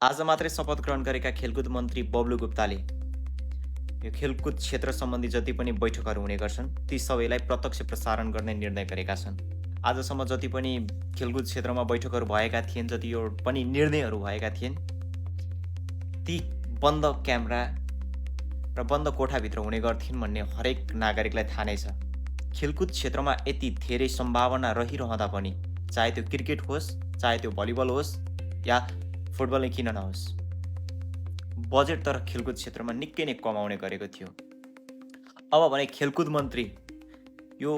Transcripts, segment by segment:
आज मात्रै शपथ ग्रहण गरेका खेलकुद मन्त्री बब्लु गुप्ताले यो खेलकुद क्षेत्र सम्बन्धी जति पनि बैठकहरू हुने गर्छन् ती सबैलाई प्रत्यक्ष प्रसारण गर्ने निर्णय गरेका छन्। आजसम्म जति पनि खेलकुद क्षेत्रमा बैठकहरू भएका थिएन, जति यो पनि निर्णयहरू भएका थिएन, ती बन्द क्यामेरा र बन्द कोठाभित्र हुने गर्थिन् भन्ने हरेक नागरिकलाई थाहा नै छ। खेलकुद क्षेत्रमा यति धेरै सम्भावना रहिरहँदा पनि, चाहे त्यो क्रिकेट होस्, चाहे त्यो भलिबल होस् या फुटबल नै किन नहोस्, बजेट तर खेलकुद क्षेत्रमा निकै नै कमाउने गरेको थियो। अब भने खेलकुद मन्त्री, यो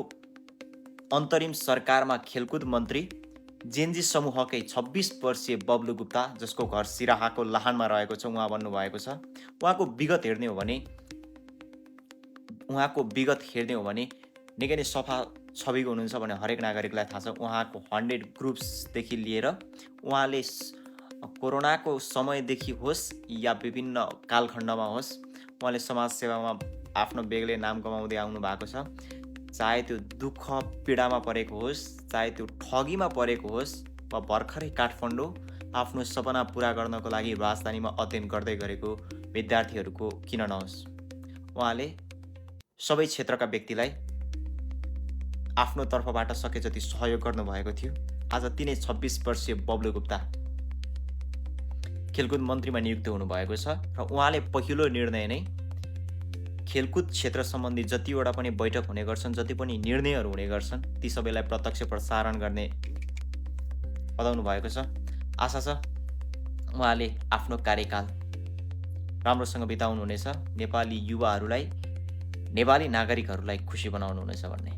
अन्तरिम सरकारमा खेलकुद मन्त्री जेनजी समूहकै 26 वर्षीय बब्लु गुप्ता, जसको घर सिराहाको लाहानमा रहेको छ, उहाँ भन्नुभएको छ उहाँको विगत हेर्ने हो भने निकै नै सफा छविको हुनुहुन्छ भन्ने हरेक नागरिकलाई थाहा छ। उहाँको 100 ग्रुप्सदेखि लिएर उहाँले कोरोनाको समयदेखि होस् या विभिन्न कालखण्डमा होस्, उहाँले समाजसेवामा आफ्नो बेग्लै नाम कमाउँदै आउनु भएको छ। चाहे त्यो दुःख पीडामा परेको होस्, चाहे त्यो ठगीमा परेको होस्, वा भर्खरै काठमाडौँ आफ्नो सपना पुरा गर्नको लागि राजधानीमा अध्ययन गर्दै गरेको विद्यार्थीहरूको किन नहोस्, उहाँले सबै क्षेत्रका व्यक्तिलाई आफ्नो तर्फबाट सके जति सहयोग गर्नुभएको थियो। आज तिनै 26 वर्षीय बब्लु गुप्ता खेलकुद मन्त्रीमा नियुक्त हुनुभएको छ र उहाँले पहिलो निर्णय नै खेलकुद क्षेत्र सम्बन्धी जतिवटा पनि बैठक हुने गर्छन्, जति पनि निर्णयहरू हुने गर्छन्, ती सबैलाई प्रत्यक्ष प्रसारण गर्ने बताउनु भएको छ। आशा छ उहाँले आफ्नो कार्यकाल राम्रोसँग बिताउनुहुनेछ, नेपाली युवाहरूलाई, नेपाली नागरिकहरूलाई खुसी बनाउनुहुनेछ भन्ने।